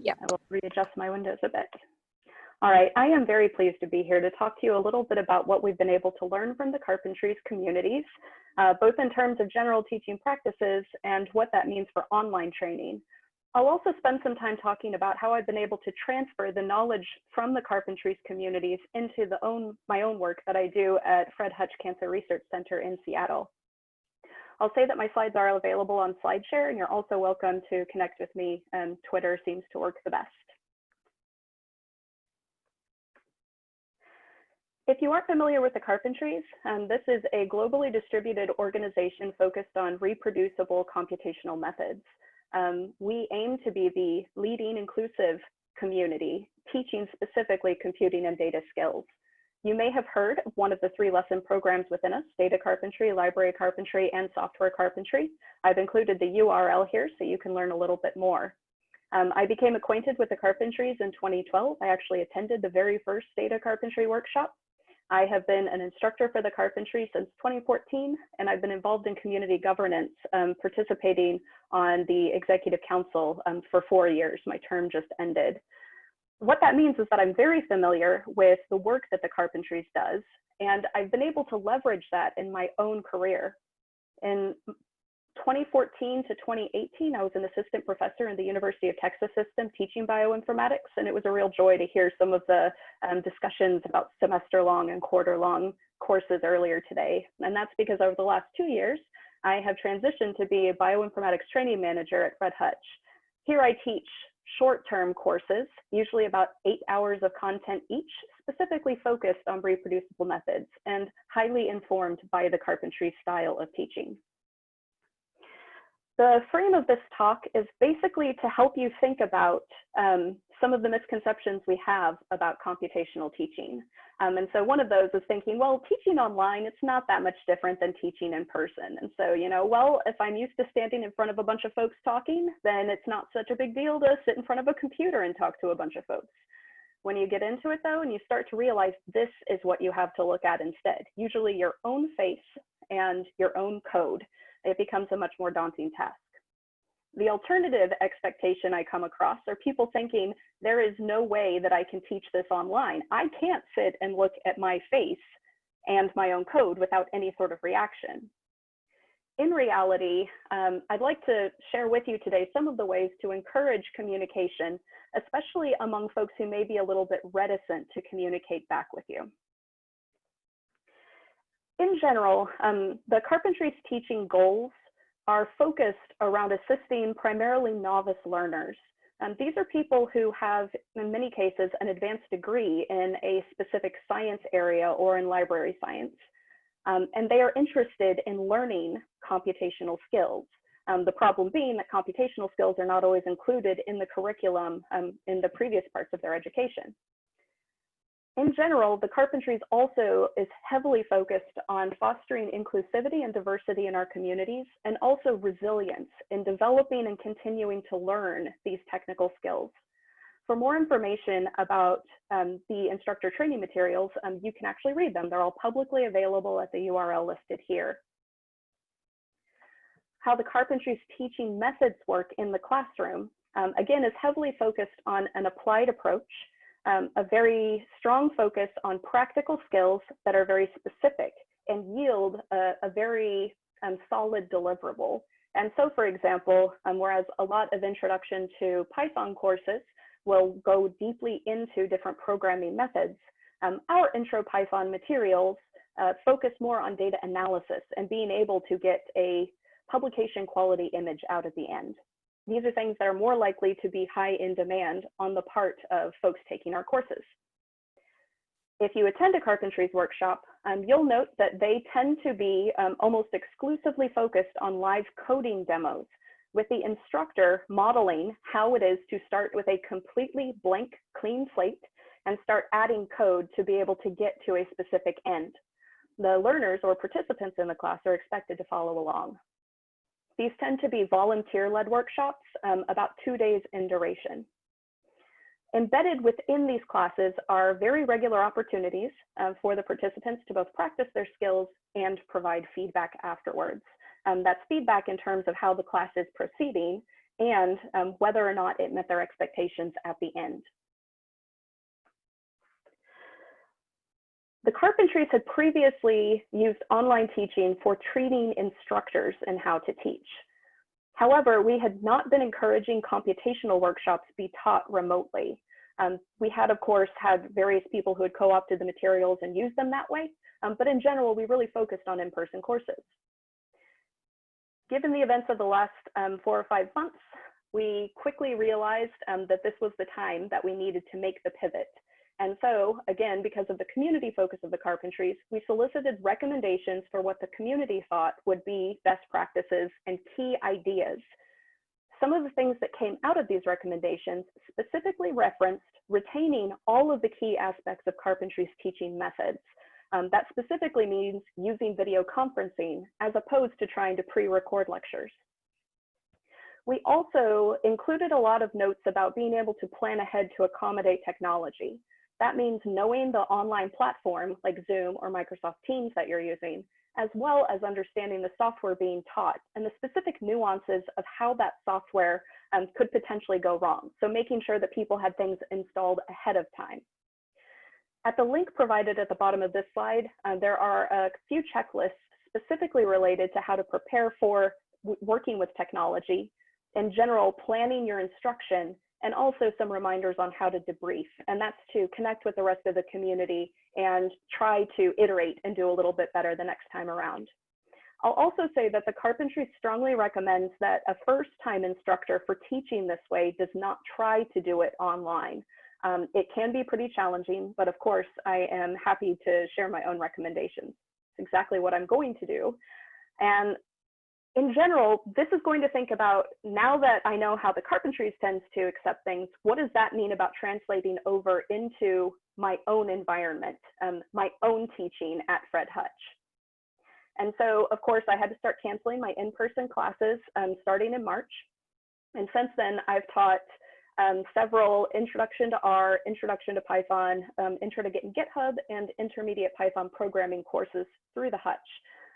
Yeah. I will readjust my windows a bit. All right, I am very pleased to be here to talk to you a little bit about what we've been able to learn from the Carpentries communities, both in terms of general teaching practices and what that means for online training. I'll also spend some time talking about how I've been able to transfer the knowledge from the Carpentries communities into my own work that I do at Fred Hutch Cancer Research Center in Seattle. I'll say that my slides are available on SlideShare, and you're also welcome to connect with me, and Twitter seems to work the best. If you aren't familiar with the Carpentries, this is a globally distributed organization focused on reproducible computational methods. We aim to be the leading inclusive community teaching specifically computing and data skills. You may have heard of one of the 3 lesson programs within us: data carpentry, library carpentry, and software carpentry. I've included the URL here so you can learn a little bit more. I became acquainted with the Carpentries in 2012. I actually attended the very first data carpentry workshop. I have been an instructor for the Carpentries since 2014, and I've been involved in community governance, participating on the executive council for 4 years. My term just ended. What that means is that I'm very familiar with the work that the Carpentries does, and I've been able to leverage that in my own career. In 2014 to 2018, I was an assistant professor in the University of Texas system teaching bioinformatics, and it was a real joy to hear some of the discussions about semester-long and quarter-long courses earlier today. And that's because over the last 2 years, I have transitioned to be a bioinformatics training manager at Fred Hutch. Here I teach short-term courses, usually about 8 hours of content each, specifically focused on reproducible methods and highly informed by the Carpentry style of teaching. The frame of this talk is basically to help you think about some of the misconceptions we have about computational teaching. And so one of those is thinking, well, teaching online, it's not that much different than teaching in person. And so, well, if I'm used to standing in front of a bunch of folks talking, then it's not such a big deal to sit in front of a computer and talk to a bunch of folks. When you get into it though, and you start to realize this is what you have to look at instead, usually your own face and your own code, it becomes a much more daunting task. The alternative expectation I come across are people thinking there is no way that I can teach this online. I can't sit and look at my face and my own code without any sort of reaction. In reality, I'd like to share with you today some of the ways to encourage communication, especially among folks who may be a little bit reticent to communicate back with you. In general, the Carpentries teaching goals are focused around assisting primarily novice learners. These are people who have, in many cases, an advanced degree in a specific science area or in library science. And they are interested in learning computational skills. The problem being that computational skills are not always included in the curriculum in the previous parts of their education. In general, the Carpentries also is heavily focused on fostering inclusivity and diversity in our communities, and also resilience in developing and continuing to learn these technical skills. For more information about the instructor training materials, you can actually read them. They're all publicly available at the URL listed here. How the Carpentries teaching methods work in the classroom, again, is heavily focused on an applied approach, a very strong focus on practical skills that are very specific and yield a very solid deliverable. And so, for example, whereas a lot of introduction to Python courses will go deeply into different programming methods, our intro Python materials focus more on data analysis and being able to get a publication quality image out at the end. These are things that are more likely to be high in demand on the part of folks taking our courses. If you attend a Carpentries workshop, you'll note that they tend to be almost exclusively focused on live coding demos, with the instructor modeling how it is to start with a completely blank, clean slate and start adding code to be able to get to a specific end. The learners or participants in the class are expected to follow along. These tend to be volunteer-led workshops, about 2 days in duration. Embedded within these classes are very regular opportunities for the participants to both practice their skills and provide feedback afterwards. That's feedback in terms of how the class is proceeding and whether or not it met their expectations at the end. The Carpentries had previously used online teaching for treating instructors in how to teach. However, we had not been encouraging computational workshops be taught remotely. We had, of course, had various people who had co-opted the materials and used them that way, but in general, we really focused on in-person courses. Given the events of the last 4 or 5 months, we quickly realized that this was the time that we needed to make the pivot. And so, again, because of the community focus of the Carpentries, we solicited recommendations for what the community thought would be best practices and key ideas. Some of the things that came out of these recommendations specifically referenced retaining all of the key aspects of Carpentries' teaching methods. That specifically means using video conferencing as opposed to trying to pre-record lectures. We also included a lot of notes about being able to plan ahead to accommodate technology. That means knowing the online platform like Zoom or Microsoft Teams that you're using, as well as understanding the software being taught and the specific nuances of how that software could potentially go wrong. So making sure that people had things installed ahead of time. At the link provided at the bottom of this slide, there are a few checklists specifically related to how to prepare for working with technology, in general, planning your instruction, and also some reminders on how to debrief. And that's to connect with the rest of the community and try to iterate and do a little bit better the next time around. I'll also say that the Carpentries strongly recommends that a first-time instructor for teaching this way does not try to do it online. It can be pretty challenging, but of course, I am happy to share my own recommendations. It's exactly what I'm going to do. And in general, this is going to think about, now that I know how the Carpentries tends to accept things, what does that mean about translating over into my own environment, my own teaching at Fred Hutch? And so, of course, I had to start canceling my in-person classes starting in March. And since then, I've taught several Introduction to R, Introduction to Python, Intro to Git and GitHub, and Intermediate Python programming courses through the Hutch.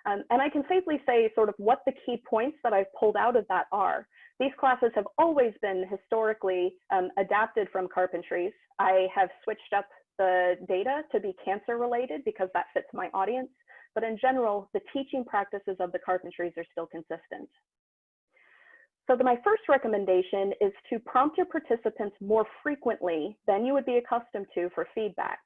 And I can safely say sort of what the key points that I've pulled out of that are. These classes have always been historically adapted from Carpentries. I have switched up the data to be cancer related because that fits my audience. But in general, the teaching practices of the Carpentries are still consistent. So my first recommendation is to prompt your participants more frequently than you would be accustomed to for feedback.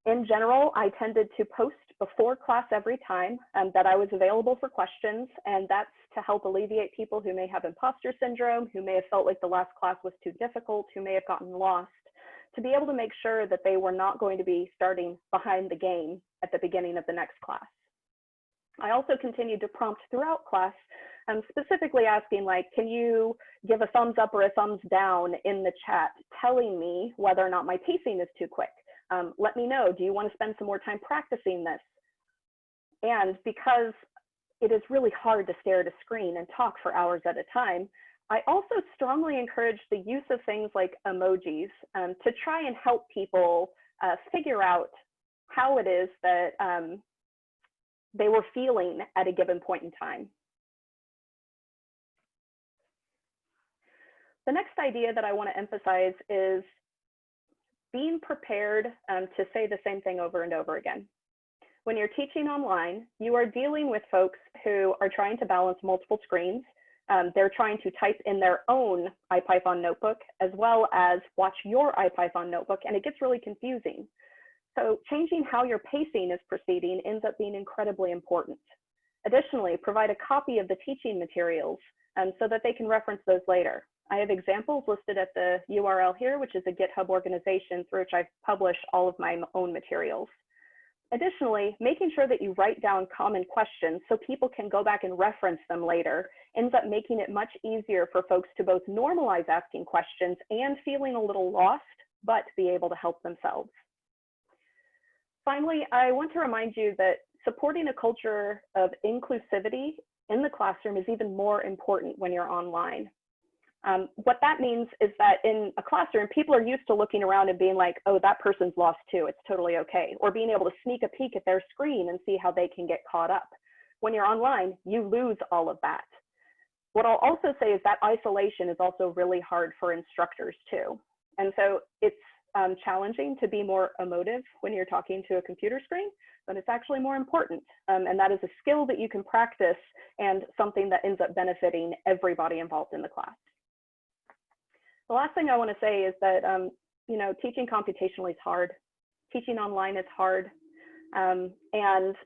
In general, I tended to post before class every time that I was available for questions, and that's to help alleviate people who may have imposter syndrome, who may have felt like the last class was too difficult, who may have gotten lost, to be able to make sure that they were not going to be starting behind the game at the beginning of the next class. I also continued to prompt throughout class, specifically asking, like, can you give a thumbs up or a thumbs down in the chat telling me whether or not my pacing is too quick? Let me know, do you want to spend some more time practicing this? And because it is really hard to stare at a screen and talk for hours at a time, I also strongly encourage the use of things like emojis to try and help people figure out how it is that they were feeling at a given point in time. The next idea that I want to emphasize is being prepared to say the same thing over and over again. When you're teaching online, you are dealing with folks who are trying to balance multiple screens. They're trying to type in their own IPython notebook as well as watch your IPython notebook, and it gets really confusing. So changing how your pacing is proceeding ends up being incredibly important. Additionally, provide a copy of the teaching materials so that they can reference those later. I have examples listed at the URL here, which is a GitHub organization through which I've published all of my own materials. Additionally, making sure that you write down common questions so people can go back and reference them later ends up making it much easier for folks to both normalize asking questions and feeling a little lost, but be able to help themselves. Finally, I want to remind you that supporting a culture of inclusivity in the classroom is even more important when you're online. What that means is that in a classroom, people are used to looking around and being like, oh, that person's lost too, it's totally okay. Or being able to sneak a peek at their screen and see how they can get caught up. When you're online, you lose all of that. What I'll also say is that isolation is also really hard for instructors too. And so it's challenging to be more emotive when you're talking to a computer screen, but it's actually more important. And that is a skill that you can practice and something that ends up benefiting everybody involved in the class. The last thing I want to say is that, you know, teaching computationally is hard. Teaching online is hard. And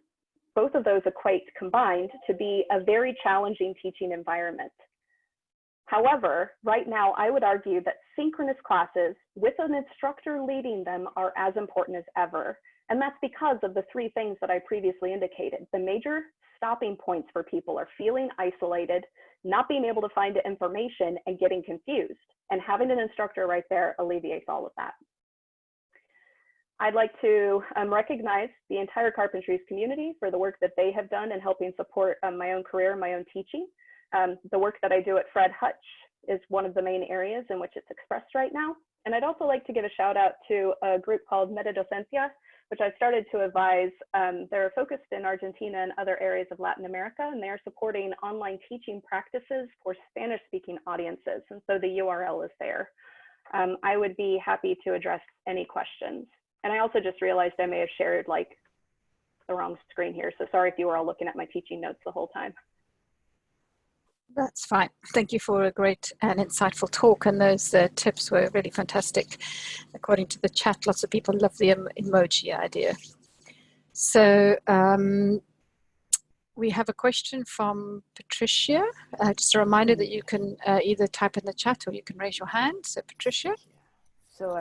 both of those equate combined to be a very challenging teaching environment. However, right now, I would argue that synchronous classes with an instructor leading them are as important as ever. And that's because of the three things that I previously indicated. The major stopping points for people are feeling isolated, not being able to find information, and getting confused. And having an instructor right there alleviates all of that. I'd like to recognize the entire Carpentries community for the work that they have done in helping support my own career, my own teaching. The work that I do at Fred Hutch is one of the main areas in which it's expressed right now. And I'd also like to give a shout out to a group called Metadocencia, which I've started to advise. They're focused in Argentina and other areas of Latin America, and they're supporting online teaching practices for Spanish-speaking audiences. And so the URL is there. I would be happy to address any questions. And I also just realized I may have shared like the wrong screen here. So sorry if you were all looking at my teaching notes the whole time. That's fine. Thank you for a great and insightful talk. And those tips were really fantastic. According to the chat, lots of people love the emoji idea. So we have a question from Patricia. Just a reminder that you can either type in the chat or you can raise your hand. So Patricia. So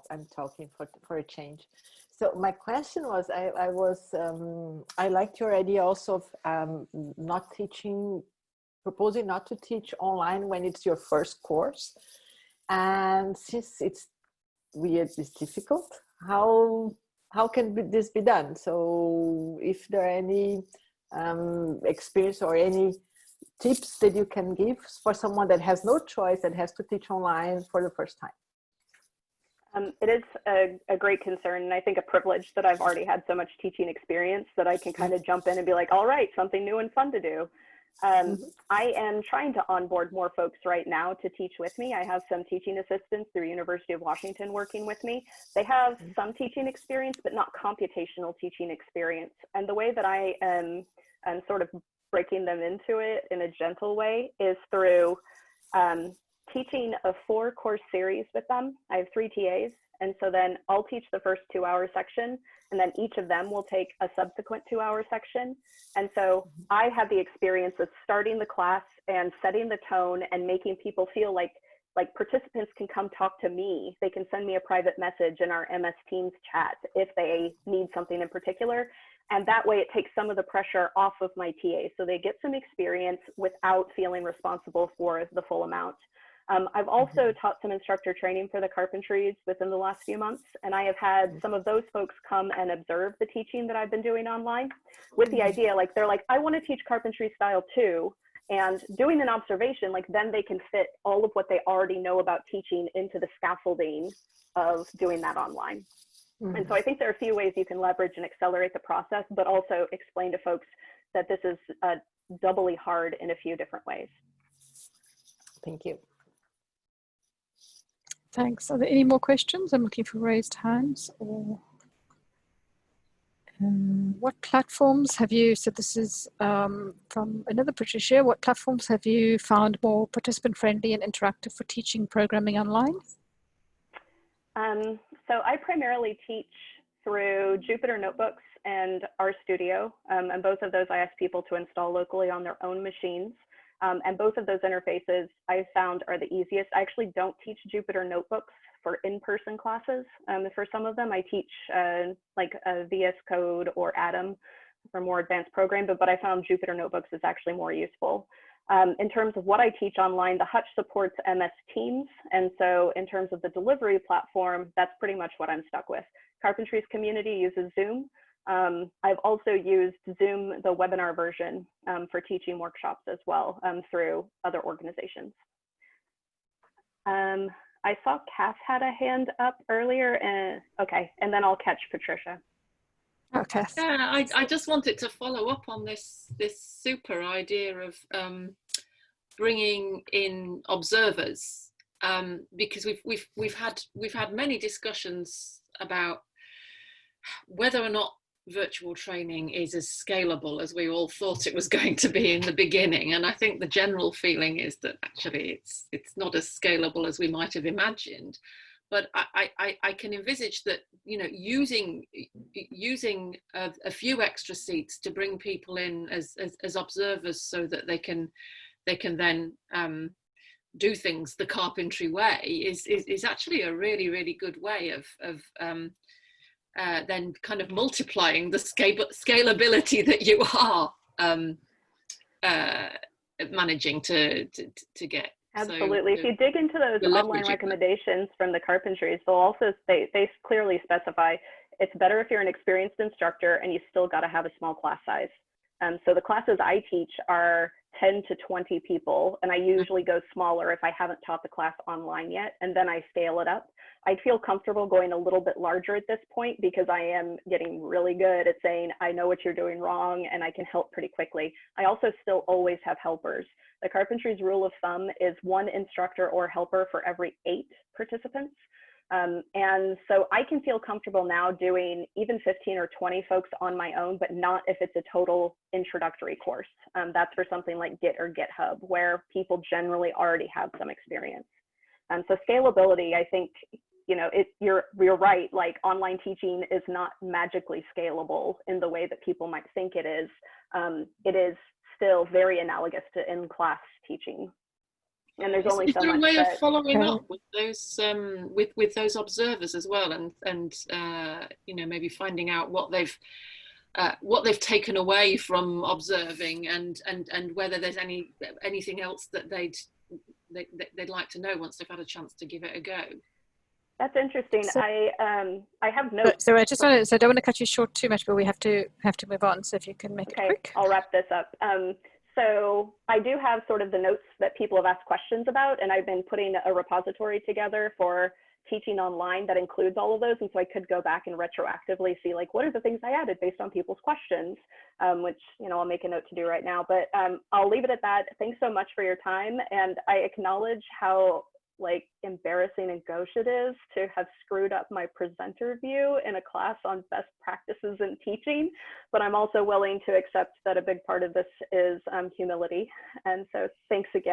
I'm talking for a change. So my question was, I liked your idea also of proposing not to teach online when it's your first course. And since it's difficult, how can this be done? So if there are any experience or any tips that you can give for someone that has no choice and has to teach online for the first time? It is a great concern, and I think a privilege that I've already had so much teaching experience that I can kind of jump in and be like, all right, something new and fun to do. I am trying to onboard more folks right now to teach with me. I have some teaching assistants through University of Washington working with me. They have some teaching experience, but not computational teaching experience. And the way that I am sort of breaking them into it in a gentle way is through teaching a 4-course series with them. I have 3 TAs, and so then I'll teach the first 2-hour section, and then each of them will take a subsequent 2-hour section. And so I have the experience of starting the class and setting the tone and making people feel like participants can come talk to me. They can send me a private message in our MS Teams chat if they need something in particular. And that way it takes some of the pressure off of my TA. So they get some experience without feeling responsible for the full amount. I've also taught some instructor training for the Carpentries within the last few months, and I have had some of those folks come and observe the teaching that I've been doing online with the idea, like, they're like, I want to teach Carpentry style too, and doing an observation, like, then they can fit all of what they already know about teaching into the scaffolding of doing that online. And so I think there are a few ways you can leverage and accelerate the process, but also explain to folks that this is doubly hard in a few different ways. Thank you. Thanks. Are there any more questions? I'm looking for raised hands. Or what platforms have you, so this is from another Patricia, what platforms have you found more participant friendly and interactive for teaching programming online? So I primarily teach through Jupyter Notebooks and RStudio, and both of those I ask people to install locally on their own machines. And both of those interfaces I found are the easiest. I actually don't teach Jupyter Notebooks for in-person classes. For some of them, I teach like VS Code or Atom for more advanced programming, but I found Jupyter Notebooks is actually more useful. In terms of what I teach online, the Hutch supports MS Teams. And so in terms of the delivery platform, that's pretty much what I'm stuck with. Carpentries community uses Zoom. I've also used Zoom, the webinar version, for teaching workshops as well through other organizations. I saw Cass had a hand up earlier. Okay, and then I'll catch Patricia. Okay. Yeah, I just wanted to follow up on this super idea of bringing in observers, because we've had many discussions about whether or not virtual training is as scalable as we all thought it was going to be in the beginning. And I think the general feeling is that actually it's not as scalable as we might have imagined. But I can envisage that, you know, using a few extra seats to bring people in as observers, so that they can then do things the carpentry way, is actually a really good way of then kind of multiplying the scalability that you are managing to get. Absolutely. So, if you dig into those online recommendations from the Carpentries, they'll also they clearly specify it's better if you're an experienced instructor and you still got to have a small class size. So the classes I teach are 10 to 20 people, and I usually go smaller if I haven't taught the class online yet, and then I scale it up. I'd feel comfortable going a little bit larger at this point, because I am getting really good at saying, I know what you're doing wrong, and I can help pretty quickly. I also still always have helpers. The Carpentries rule of thumb is 1 instructor or helper for every 8 participants. And so I can feel comfortable now doing even 15 or 20 folks on my own, but not if it's a total introductory course. That's for something like Git or GitHub, where people generally already have some experience. So scalability, I think, you know, you're right, like online teaching is not magically scalable in the way that people might think it is. It is still very analogous to in-class teaching. And there's only so much. Is there a way of following up with those with those observers as well, and you know, maybe finding out what they've taken away from observing, and whether there's anything else that they'd like to know once they've had a chance to give it a go? That's interesting. So, I have notes. So I just want to, so I don't want to cut you short too much, but we have to move on. So if you can make it quick. I'll wrap this up. So I do have sort of the notes that people have asked questions about, and I've been putting a repository together for teaching online that includes all of those. And so I could go back and retroactively see, like, what are the things I added based on people's questions, which, you know, I'll make a note to do right now. But I'll leave it at that. Thanks so much for your time. And I acknowledge how, like, embarrassing and gauche it is to have screwed up my presenter view in a class on best practices in teaching, but I'm also willing to accept that a big part of this is humility. And so thanks again.